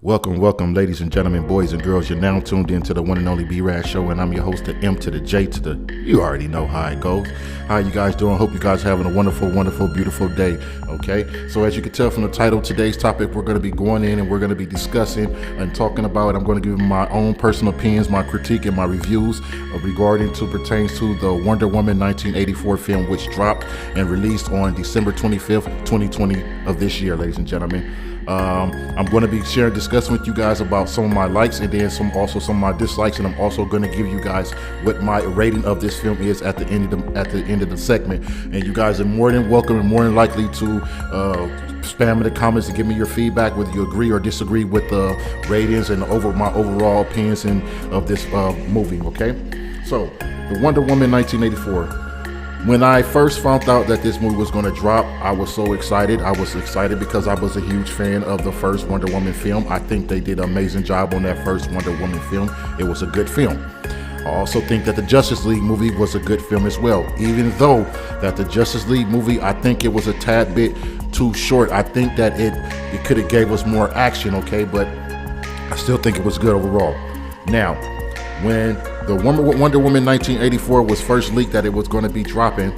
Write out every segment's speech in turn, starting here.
Welcome, ladies and gentlemen, boys and girls. You're now tuned into the one and only B-Rad Show, and I'm your host, the M to the J to the. You already know how it goes. How you guys doing? Hope you guys having a wonderful, beautiful day. Okay, so as you can tell from the title, today's topic, we're going to be going in and we're going to be discussing and talking about. I'm going to give my own personal opinions, my critique, and my reviews regarding pertains to the Wonder Woman 1984 film, which dropped and released on December 25th, 2020 of this year, ladies and gentlemen. I'm going to be discussing with you guys about some of my likes and then some of my dislikes, and I'm also going to give you guys what my rating of this film is at the end of the segment. And you guys are more than welcome and more than likely to spam in the comments to give me your feedback, whether you agree or disagree with the ratings and my overall opinions of this movie. Okay, so the Wonder Woman 1984. When I first found out that this movie was going to drop, I was so excited. I was excited because I was a huge fan of the first Wonder Woman film. I think they did an amazing job on that first Wonder Woman film. It was a good film. I also think that the Justice League movie was a good film as well. Even though that the Justice League movie, I think it was a tad bit too short. I think that it could have gave us more action, okay? But I still think it was good overall. Now, when the Wonder Woman 1984 was first leaked that it was going to be dropping,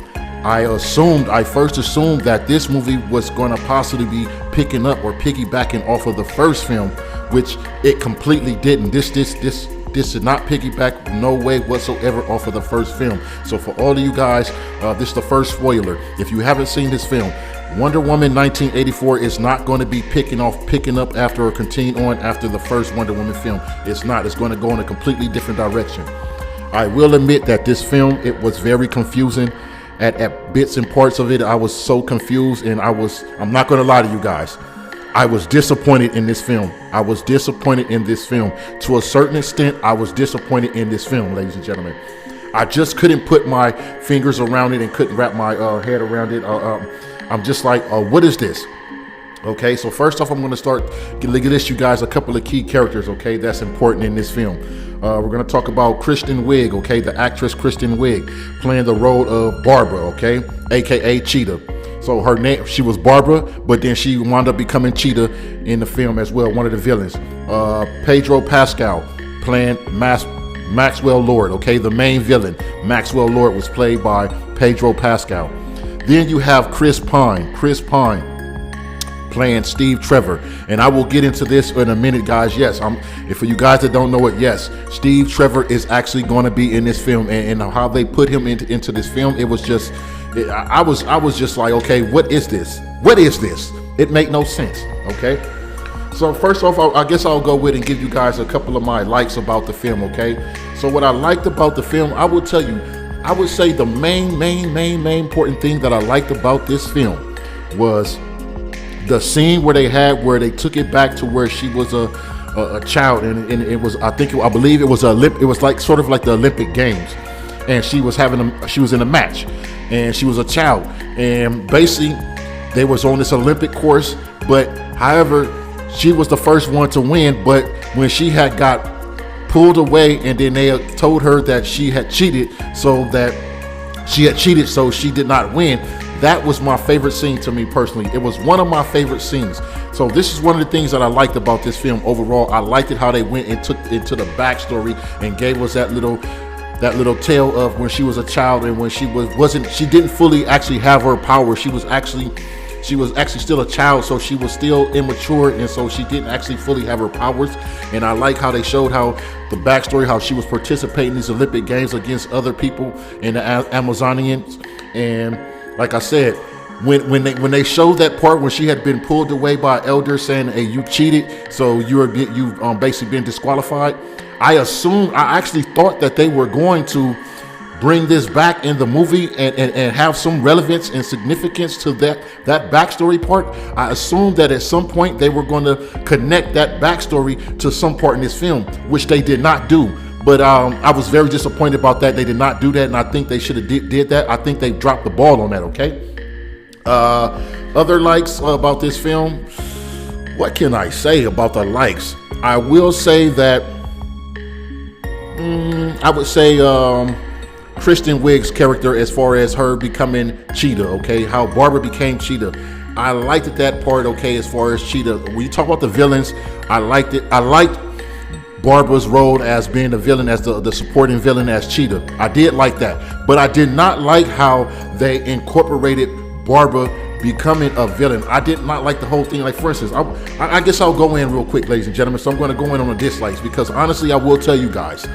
I first assumed that this movie was going to possibly be picking up or piggybacking off of the first film, which it completely didn't. This did not piggyback no way whatsoever off of the first film. So for all of you guys, this is the first spoiler. If you haven't seen this film, Wonder Woman 1984 is not going to be picking up after or continuing on after the first Wonder Woman film. It's not. It's going to go in a completely different direction. I will admit that this film, it was very confusing. At bits and parts of it, I was so confused, and I'm not going to lie to you guys. I was disappointed in this film. To a certain extent, I was disappointed in this film, ladies and gentlemen. I just couldn't put my fingers around it and couldn't wrap my head around it. I'm just like, what is this? Okay, so first off, I'm going to start list you guys a couple of key characters, okay, that's important in this film. We're going to talk about Kristen Wiig, okay, the actress Kristen Wiig, playing the role of Barbara, okay, aka Cheetah. So her name, she was Barbara, but then she wound up becoming Cheetah in the film as well, one of the villains. Pedro Pascal, playing Maxwell Lord, okay, the main villain. Maxwell Lord was played by Pedro Pascal. Then you have Chris Pine playing Steve Trevor, and I will get into this in a minute, guys. Yes, if for you guys that don't know it, yes, Steve Trevor is actually going to be in this film, and how they put him into this film, it was just, I was just like, okay, what is this? It made no sense. Okay, so first off, I guess I'll go with and give you guys a couple of my likes about the film. Okay, so what I liked about the film, I will tell you. I would say the main important thing that I liked about this film was the scene where they took it back to where she was a child, and it was, I believe it was like sort of like the Olympic Games, and she was in a match, and she was a child, and basically they was on this Olympic course, but however she was the first one to win, but when she had got pulled away, and then they told her that she had cheated, so she did not win. That was my favorite scene to me personally. It was one of my favorite scenes. So this is one of the things that I liked about this film overall. I liked it how they went and took into the backstory and gave us that little tale of when she was a child and when she didn't fully actually have her power. She was actually still a child, so she was still immature, and so she didn't actually fully have her powers. And I like how they showed how the backstory, how she was participating in these Olympic Games against other people in the Amazonians. And like I said, when they showed that part when she had been pulled away by elders saying, "Hey, you cheated, so you've basically been disqualified." I actually thought that they were going to bring this back in the movie and have some relevance and significance to that backstory part. I assumed that at some point they were going to connect that backstory to some part in this film, which they did not do. But I was very disappointed about that. They did not do that, and I think they should have did that. I think they dropped the ball on that. Okay. Other likes about this film. What can I say about the likes? I will say that I would say Kristen Wiig's character, as far as her becoming Cheetah, okay, how Barbara became Cheetah, I liked that part, okay, as far as Cheetah. When you talk about the villains, I liked it. I liked Barbara's role as being the villain, as the supporting villain as Cheetah. I did like that. But I did not like how they incorporated Barbara becoming a villain. I did not like the whole thing. Like, for instance, I guess I'll go in real quick, ladies and gentlemen. So I'm going to go in on the dislikes, because honestly, I will tell you guys,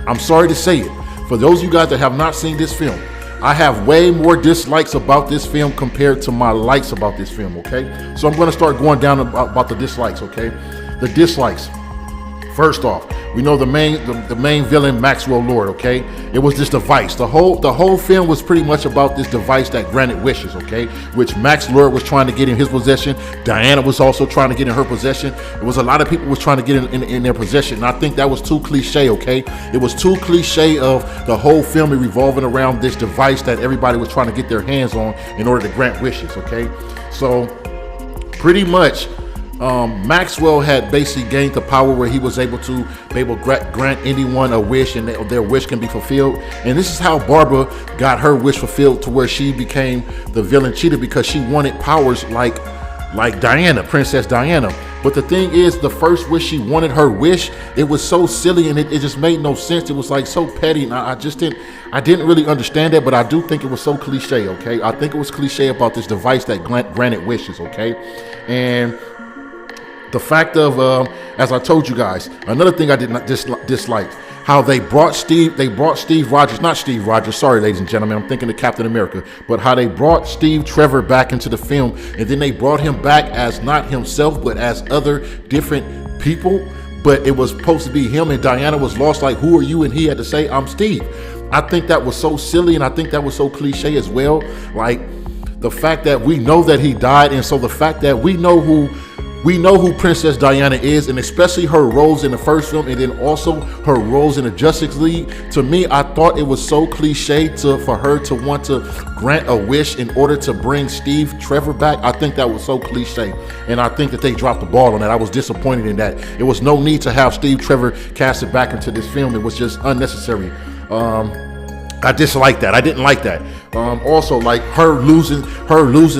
I'm sorry to say it, for those of you guys that have not seen this film, I have way more dislikes about this film compared to my likes about this film, okay? So I'm going to start going down about the dislikes, okay? The dislikes. First off, we know the main villain, Maxwell Lord, okay? It was this device. The whole film was pretty much about this device that granted wishes, okay? Which Max Lord was trying to get in his possession. Diana was also trying to get in her possession. It was a lot of people was trying to get in their possession. And I think that was too cliche, okay? It was too cliche of the whole film revolving around this device that everybody was trying to get their hands on in order to grant wishes, okay? So pretty much, Maxwell had basically gained the power where he was able to grant anyone a wish, and their wish can be fulfilled. And this is how Barbara got her wish fulfilled, to where she became the villain Cheetah, because she wanted powers like Diana, Princess Diana. But the thing is, the first wish she wanted, her wish, it was so silly, and it just made no sense. It was like so petty, and I didn't really understand that. But I do think it was so cliche, okay? I think it was cliche about this device that granted wishes, okay? And the fact of, as I told you guys, another thing I did not dislike, how they brought Steve Rogers, not Steve Rogers, sorry, ladies and gentlemen, I'm thinking of Captain America, but how they brought Steve Trevor back into the film, and then they brought him back as not himself, but as other different people. But it was supposed to be him, and Diana was lost, like, who are you? And he had to say, I'm Steve. I think that was so silly, and I think that was so cliche as well. Like, the fact that we know that he died, and so the fact that we know who Princess Diana is, and especially her roles in the first film, and then also her roles in the Justice League. To me, I thought it was so cliche for her to want to grant a wish in order to bring Steve Trevor back. I think that was so cliche, and I think that they dropped the ball on that. I was disappointed in that. It was no need to have Steve Trevor casted back into this film. It was just unnecessary. I disliked that. I didn't like that. Also, like her losing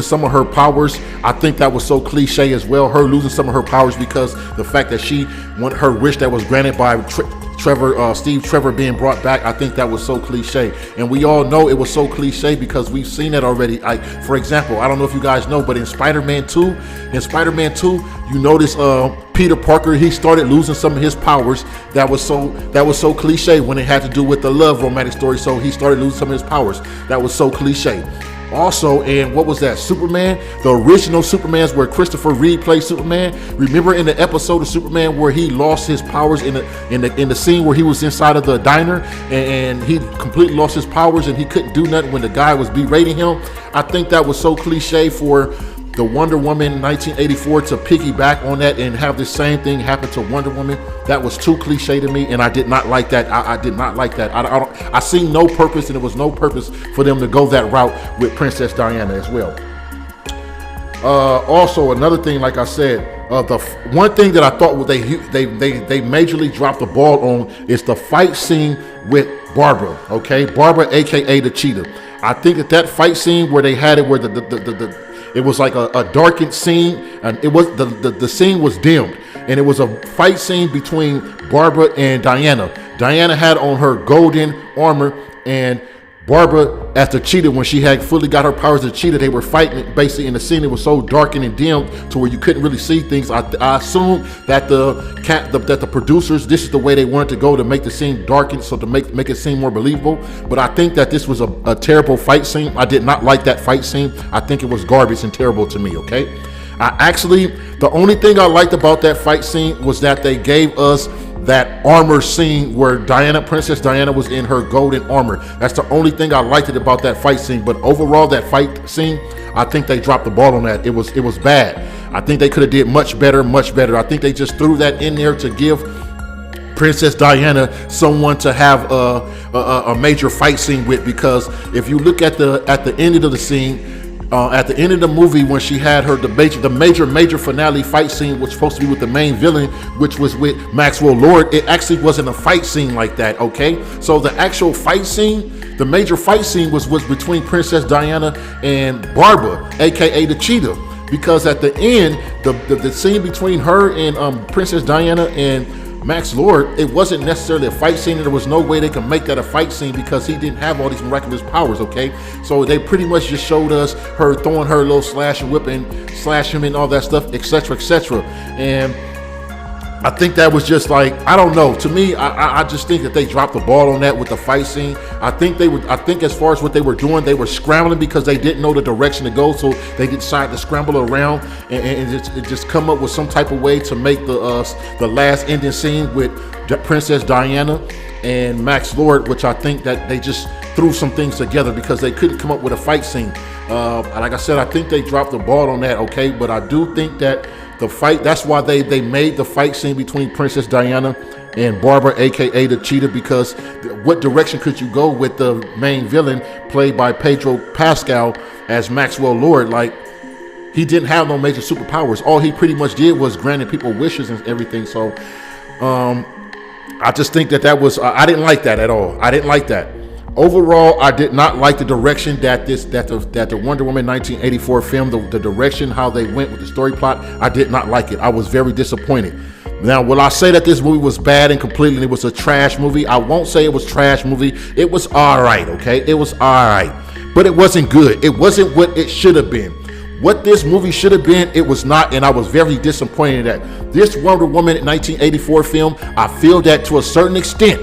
some of her powers, I think that was so cliche as well. Her losing some of her powers because the fact that she wanted her wish that was granted by Steve Trevor being brought back, I think that was so cliche. And we all know it was so cliche because we've seen it already. Like, for example, I don't know if you guys know, but in Spider-Man 2, you notice Peter Parker, he started losing some of his powers. That was so cliche when it had to do with the love romantic story. So he started losing some of his powers. That was so cliche. Also, and what was that? Superman, the original Superman's where Christopher Reeve played Superman. Remember in the episode of Superman where he lost his powers in the scene where he was inside of the diner and he completely lost his powers and he couldn't do nothing when the guy was berating him. I think that was so cliche for the Wonder Woman 1984 to piggyback on that and have the same thing happen to Wonder Woman. That was too cliche to me, and I did not like that. I did not like that. I seen no purpose, and there was no purpose for them to go that route with Princess Diana as well. Also, another thing, like I said, the one thing that I thought they majorly dropped the ball on is the fight scene with Barbara. Okay, Barbara, aka the Cheetah. I think that fight scene where they had it where it was like a darkened scene, and it was the scene was dimmed, and it was a fight scene between Barbara and Diana. Diana had on her golden armor, and Barbara, as the Cheetah, when she had fully got her powers as a Cheetah, they were fighting basically in the scene. It was so darkened and dimmed to where you couldn't really see things. I assume that the producers, this is the way they wanted to go to make the scene darkened, so to make it seem more believable. But I think that this was a terrible fight scene. I did not like that fight scene. I think it was garbage and terrible to me, okay? The only thing I liked about that fight scene was that they gave us that armor scene where Princess Diana was in her golden armor. That's the only thing I liked about that fight scene. But overall, that fight scene, I think they dropped the ball on that. It was bad. I think they could have did much better. I think they just threw that in there to give Princess Diana someone to have a major fight scene with, because if you look at the end of the scene, at the end of the movie, when she had the major finale fight scene, was supposed to be with the main villain, which was with Maxwell Lord. It actually wasn't a fight scene like that, okay? So the actual fight scene, the major fight scene was between Princess Diana and Barbara, aka the Cheetah. because at the end, the scene between her and Princess Diana and Max Lord, it wasn't necessarily a fight scene, and there was no way they could make that a fight scene because he didn't have all these miraculous powers, okay? So they pretty much just showed us her throwing her little slash and whip and slash him and all that stuff, etc., etc. And I think that was just like, I don't know. To me, I just think that they dropped the ball on that with the fight scene. I think as far as what they were doing, they were scrambling because they didn't know the direction to go, so they decided to scramble around and just come up with some type of way to make the last ending scene with Princess Diana and Max Lord, which I think that they just threw some things together because they couldn't come up with a fight scene. Like I said, I think they dropped the ball on that, okay? But I do think that the fight, that's why they made the fight scene between Princess Diana and Barbara, aka the Cheetah, because what direction could you go with the main villain played by Pedro Pascal as Maxwell Lord? Like, he didn't have no major superpowers. All he pretty much did was granted people wishes and everything. So I just think that was I didn't like that at all. I didn't like that. Overall, I did not like the direction that the Wonder Woman 1984 film, the direction, how they went with the story plot. I did not like it. I was very disappointed. Now, will I say that this movie was bad and completely it was a trash movie? I won't say it was trash movie. It was all right, okay? It was all right. But it wasn't good. It wasn't what it should have been. What this movie should have been, it was not, and I was very disappointed that this Wonder Woman 1984 film, I feel that to a certain extent,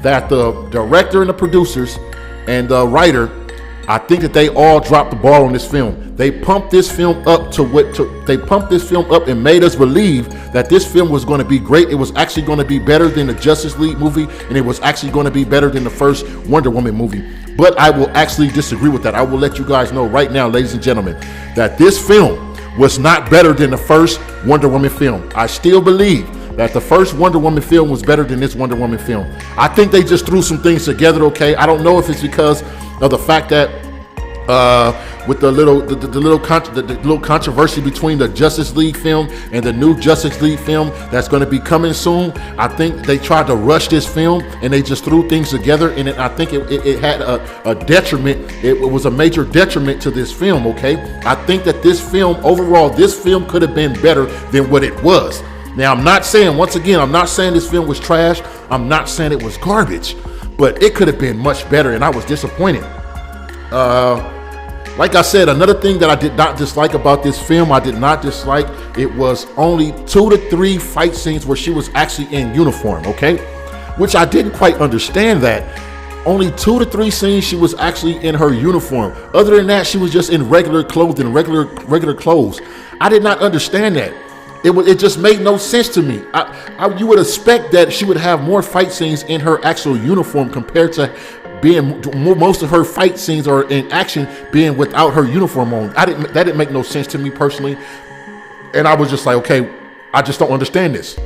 that the director and the producers and the writer, I think that they all dropped the ball on this film. They pumped this film up and made us believe that this film was going to be great. It was actually going to be better than the Justice League movie, and it was actually going to be better than the first Wonder Woman movie. But I will actually disagree with that. I will let you guys know right now, ladies and gentlemen, that this film was not better than the first Wonder Woman film. I still believe that the first Wonder Woman film was better than this Wonder Woman film. I think they just threw some things together, okay? I don't know if it's because of the fact that with the little controversy between the Justice League film and the new Justice League film that's going to be coming soon. I think they tried to rush this film and they just threw things together, and I think it had a detriment. It was a major detriment to this film, okay? I think that this film, overall, this film could have been better than what it was. Now, I'm not saying this film was trash. I'm not saying it was garbage, but it could have been much better, and I was disappointed. Like I said, another thing that I did not dislike about this film, it was only 2 to 3 fight scenes where she was actually in uniform, okay? Which I didn't quite understand that. Only 2 to 3 scenes she was actually in her uniform. Other than that, she was just in regular clothing, regular clothes. I did not understand that. It just made no sense to me. You would expect that she would have more fight scenes in her actual uniform compared to being most of her fight scenes are in action being without her uniform on. That didn't make no sense to me personally, and I was just like, okay, I just don't understand this.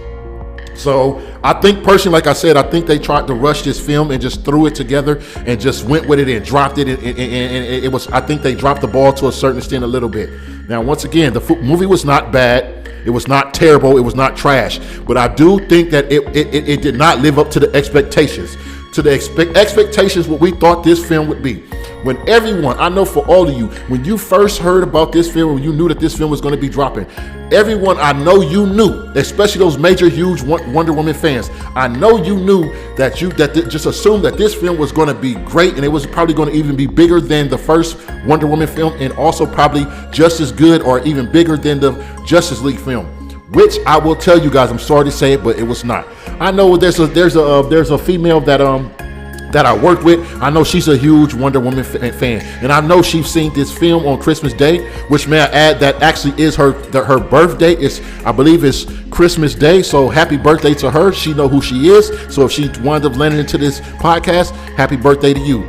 So I think personally, like I said, I think they tried to rush this film and just threw it together and just went with it and dropped it. And it was, I think they dropped the ball to a certain extent a little bit. Now, once again, the movie was not bad. It was not terrible. It was not trash. But I do think that it did not live up to the expectations. To the expectations what we thought this film would be. When everyone, I know for all of you, when you first heard about this film, when you knew that this film was going to be dropping, everyone, I know you knew, especially those major, huge Wonder Woman fans, I know you knew that just assumed that this film was going to be great, and it was probably going to even be bigger than the first Wonder Woman film, and also probably just as good or even bigger than the Justice League film. Which I will tell you guys, I'm sorry to say it, but it was not. I know there's a female that I work with. I know she's a huge Wonder Woman fan, and I know she's seen this film on Christmas Day. Which, may I add, that actually is her birthday. I believe it's Christmas Day. So happy birthday to her. She know who she is. So if she winds up landing into this podcast, happy birthday to you.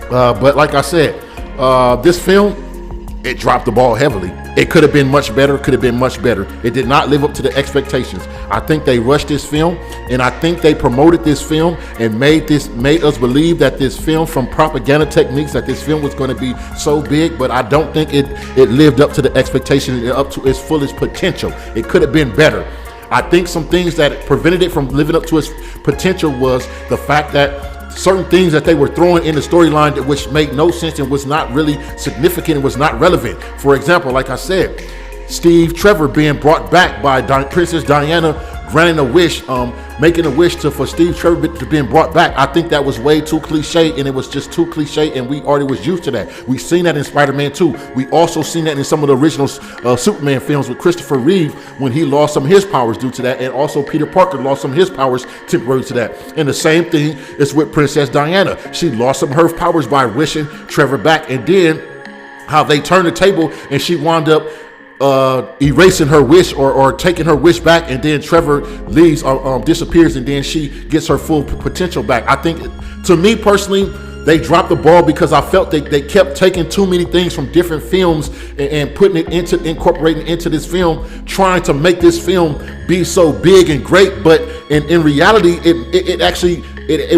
But like I said, this film, it dropped the ball heavily. It could have been much better. It did not live up to the expectations. I think they rushed this film, and I think they promoted this film and made us believe that this film, from propaganda techniques, that this film was going to be so big, but I don't think it lived up to the expectations, up to its fullest potential. It could have been better. I think some things that prevented it from living up to its potential was the fact that certain things that they were throwing in the storyline that which made no sense and was not really significant and was not relevant. For example, like I said, Steve Trevor being brought back by Princess Diana, granting a wish, making a wish for Steve Trevor to being brought back. I think that was way too cliche, and it was just too cliche, and we already was used to that. We've seen that in Spider-Man 2. We also seen that in some of the original Superman films with Christopher Reeve when he lost some of his powers due to that, and also Peter Parker lost some of his powers temporarily to that. And the same thing is with Princess Diana. She lost some of her powers by wishing Trevor back, and then how they turned the table and she wound up erasing her wish or taking her wish back, and then Trevor leaves disappears, and then she gets her full potential back. I think, to me personally, they dropped the ball because I felt they kept taking too many things from different films and putting it incorporating into this film, trying to make this film be so big and great, but in reality it actually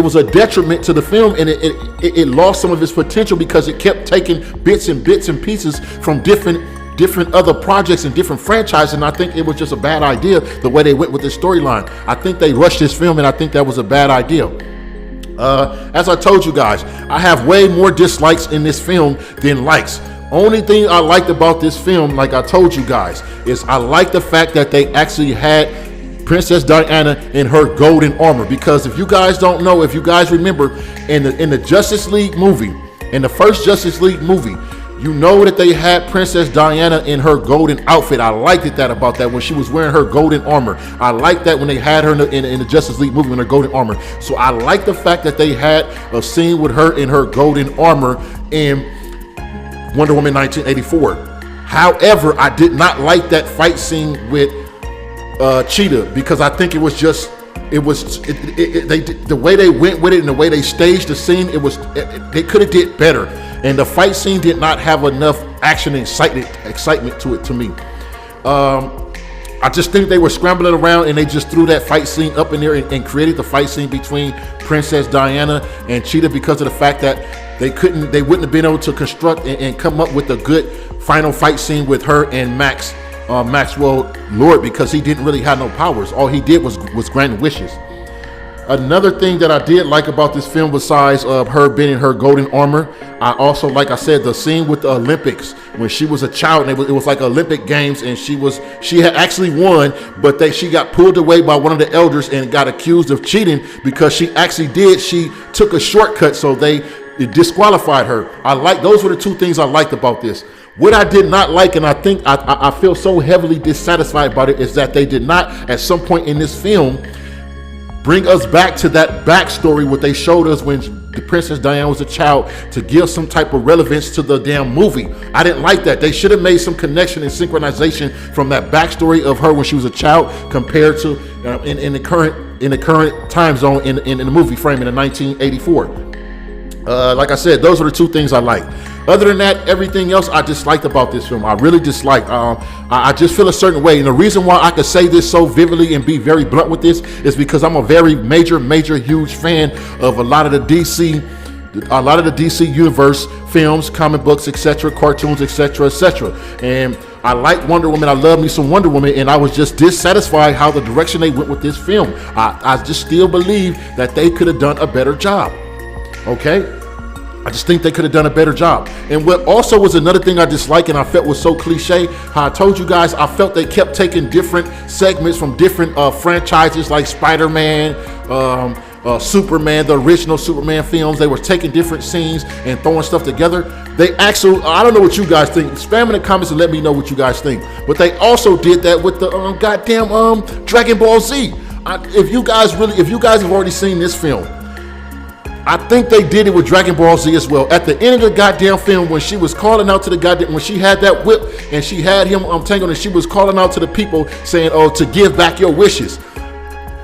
was a detriment to the film, and it lost some of its potential because it kept taking bits and pieces from different other projects and different franchises, and I think it was just a bad idea the way they went with this storyline. I think they rushed this film, and I think that was a bad idea. As I told you guys, I have way more dislikes in this film than likes. Only thing I liked about this film, like I told you guys, is I like the fact that they actually had Princess Diana in her golden armor. Because if you guys don't know, if you guys remember, in the Justice League movie, in the first Justice League movie, you know that they had Princess Diana in her golden outfit. I liked it about that when she was wearing her golden armor. I liked that when they had her in the Justice League movie in her golden armor. So I like the fact that they had a scene with her in her golden armor in Wonder Woman 1984. However, I did not like that fight scene with Cheetah, because I think it was just the way they went with it and the way they staged the scene. They could have did better. And the fight scene did not have enough action and excitement to it, to me. I just think they were scrambling around and they just threw that fight scene up in there and created the fight scene between Princess Diana and Cheetah because of the fact that they wouldn't have been able to construct and come up with a good final fight scene with her and Maxwell Lord, because he didn't really have no powers. All he did was grant wishes. Another thing that I did like about this film, besides her being in her golden armor, I also, like I said, the scene with the Olympics when she was a child, and it was like Olympic Games, and she had actually won, but she got pulled away by one of the elders and got accused of cheating because she took a shortcut, so they disqualified her. Those were the two things I liked about this. What I did not like, and I think I feel so heavily dissatisfied about it, is that they did not, at some point in this film, bring us back to that backstory what they showed us when the Princess Diana was a child, to give some type of relevance to the damn movie. I didn't like that. They should have made some connection and synchronization from that backstory of her when she was a child compared to in the current time zone in the movie frame in 1984. Like I said, those are the two things I like. Other than that, everything else I disliked about this film. I really disliked. I just feel a certain way, and the reason why I could say this so vividly and be very blunt with this is because I'm a very major, huge fan of a lot of the DC universe films, comic books, etc., cartoons, etc., and I like Wonder Woman. I love me some Wonder Woman, and I was just dissatisfied how the direction they went with this film. I just still believe that they could have done a better job. Okay, I just think they could have done a better job. And what also was another thing I disliked and I felt was so cliche, how I told you guys, I felt they kept taking different segments from different franchises like Spider-Man, Superman, the original Superman films. They were taking different scenes and throwing stuff together. They actually, I don't know what you guys think. Spam in the comments and let me know what you guys think. But they also did that with the goddamn Dragon Ball Z. If you guys have already seen this film, I think they did it with Dragon Ball Z as well. At the end of the goddamn film, when she was calling out to when she had that whip and she had him tangled, and she was calling out to the people saying, "Oh, to give back your wishes,"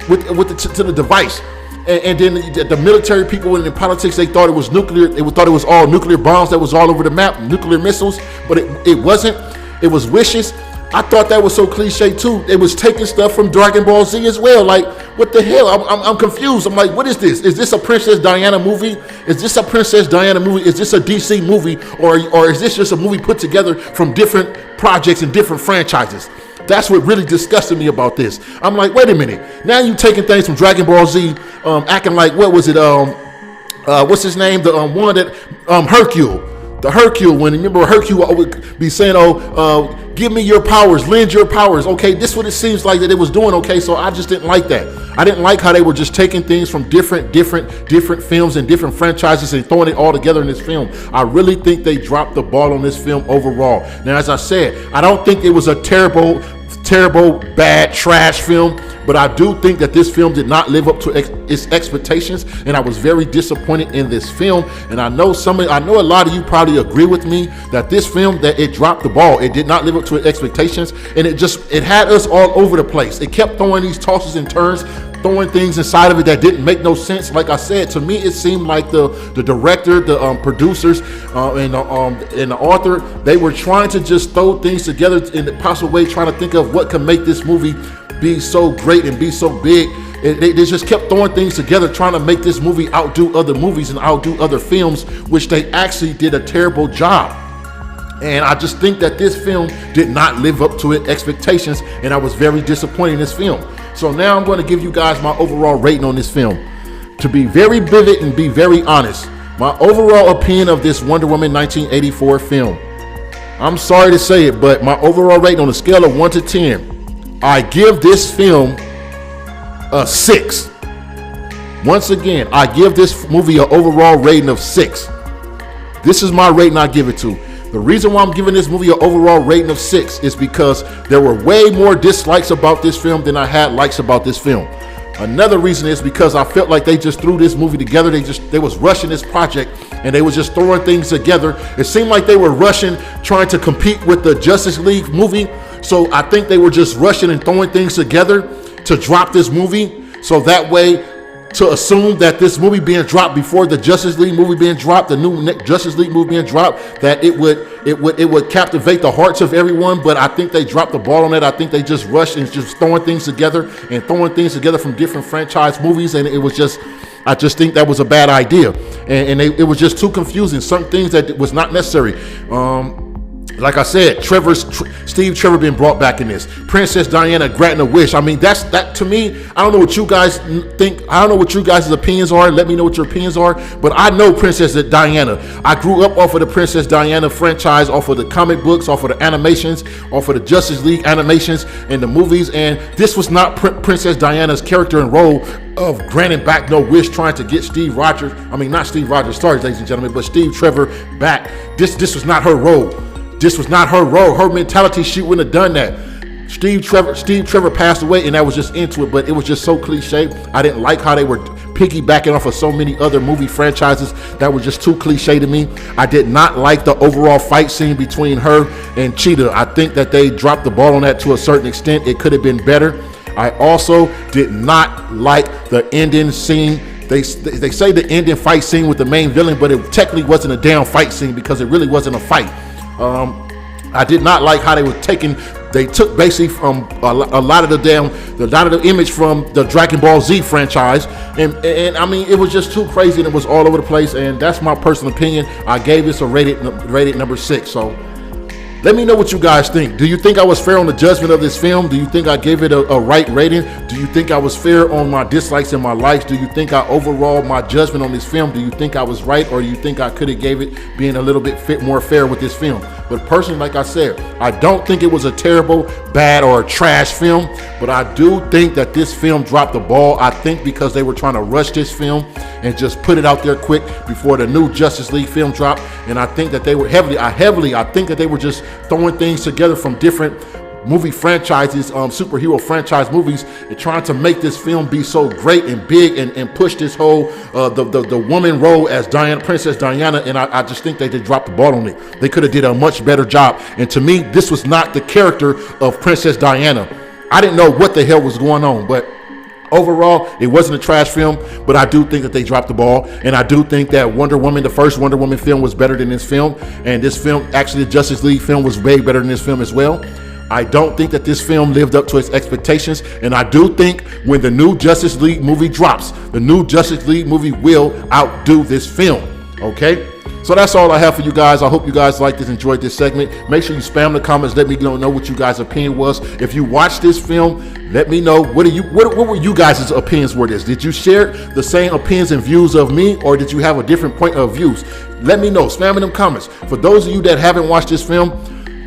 to the device. And then the military people in politics, they thought it was nuclear. They thought it was all nuclear bombs that was all over the map, nuclear missiles, but it wasn't. It was wishes. I thought that was so cliche too. It was taking stuff from Dragon Ball Z as well. Like, what the hell? I'm confused. I'm like, what is this? Is this a Princess Diana movie? Is this a Princess Diana movie? Is this a DC movie? Or is this just a movie put together from different projects and different franchises? That's what really disgusted me about this. I'm like, wait a minute. Now you taking things from Dragon Ball Z, acting like, what was it? what's his name? The one that Hercule. The Hercule, when remember Hercule would be saying, give me your powers, lend your powers. Okay, this is what it seems like that it was doing. Okay, so I just didn't like that. I didn't like how they were just taking things from different films and different franchises and throwing it all together in this film. I really think they dropped the ball on this film overall. Now, as I said, I don't think it was a terrible, bad, trash film, but I do think that this film did not live up to its expectations, and I was very disappointed in this film. And I know a lot of you probably agree with me that this film, that it dropped the ball. It did not live up to its expectations, and it had us all over the place. It kept throwing these tosses and turns, throwing things inside of it that didn't make no sense. Like I said, to me, it seemed like the director, the producers, and the author, they were trying to just throw things together in a possible way, trying to think of what could make this movie be so great and be so big. They just kept throwing things together, trying to make this movie outdo other movies and outdo other films, which they actually did a terrible job. And I just think that this film did not live up to its expectations, and I was very disappointed in this film. So now I'm going to give you guys my overall rating on this film. To be very vivid and be very honest, my overall opinion of this Wonder Woman 1984 film, I'm sorry to say it, but my overall rating on a scale of 1 to 10, I give this film a 6. Once again, I give this movie an overall rating of 6. This is my rating I give it to. The reason why I'm giving this movie an overall rating of 6 is because there were way more dislikes about this film than I had likes about this film. Another reason is because I felt like they just threw this movie together. They was rushing this project, and they was just throwing things together. It seemed like they were rushing, trying to compete with the Justice League movie. So I think they were just rushing and throwing things together to drop this movie. So that way, to assume that this movie being dropped before the Justice League movie being dropped, the new Justice League movie being dropped, that it would captivate the hearts of everyone. But I think they dropped the ball on that. I think they just rushed and just throwing things together from different franchise movies, and I just think that was a bad idea, and it was just too confusing. Some things that was not necessary. Like I said, Steve Trevor being brought back in this. Princess Diana granting a wish. I mean, that to me, I don't know what you guys think. I don't know what you guys' opinions are. Let me know what your opinions are. But I know Princess Diana. I grew up off of the Princess Diana franchise, off of the comic books, off of the animations, off of the Justice League animations and the movies. And this was not Princess Diana's character and role of granting back no wish, trying to get Steve Trevor back. This was not her role. This was not her role. Her mentality, she wouldn't have done that. Steve Trevor passed away, and that was just into it, but it was just so cliche. I didn't like how they were piggybacking off of so many other movie franchises. That was just too cliche to me. I did not like the overall fight scene between her and Cheetah. I think that they dropped the ball on that to a certain extent. It could have been better. I also did not like the ending scene. They say the ending fight scene with the main villain, but it technically wasn't a damn fight scene because it really wasn't a fight. I did not like how they took basically from a lot of the image from the Dragon Ball Z franchise, and I mean, it was just too crazy, and it was all over the place. And that's my personal opinion. I gave this a rated number 6. So let me know what you guys think. Do you think I was fair on the judgment of this film? Do you think I gave it a right rating? Do you think I was fair on my dislikes and my likes? Do you think overall my judgment on this film, do you think I was right, or do you think I could have gave it being a little bit more fair with this film? But personally, like I said, I don't think it was a terrible, bad, or a trash film, but I do think that this film dropped the ball. I think because they were trying to rush this film and just put it out there quick before the new Justice League film dropped. And I think that they were I think that they were just throwing things together from different movie franchises, superhero franchise movies, and trying to make this film be so great and big and push this whole the woman role as Princess Diana. And I just think they dropped the ball on it. They could have did a much better job. And to me, this was not the character of Princess Diana. I didn't know what the hell was going on, but overall, it wasn't a trash film, but I do think that they dropped the ball, and I do think that the first Wonder Woman film was better than this film, and this film, actually the Justice League film, was way better than this film as well. I don't think that this film lived up to its expectations, and I do think when the new Justice League movie drops, the new Justice League movie will outdo this film, okay? So that's all I have for you guys. I hope you guys liked this, enjoyed this segment. Make sure you spam the comments. Let me know what you guys' opinion was. If you watched this film, let me know what were you guys' opinions were this. Did you share the same opinions and views of me, or did you have a different point of views? Let me know. Spam in them comments. For those of you that haven't watched this film,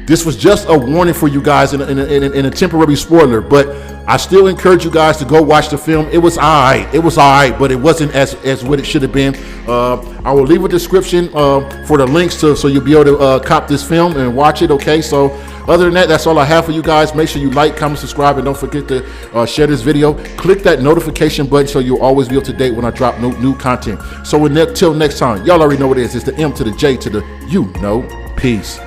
this was just a warning for you guys in a temporary spoiler, but I still encourage you guys to go watch the film. It was alright. It was alright, but it wasn't as what it should have been. I will leave a description for the links so you'll be able to cop this film and watch it. Okay, so other than that, that's all I have for you guys. Make sure you like, comment, subscribe, and don't forget to share this video. Click that notification button so you'll always be up to date when I drop new content. So until next time, y'all already know what it is. It's the M to the J to the peace.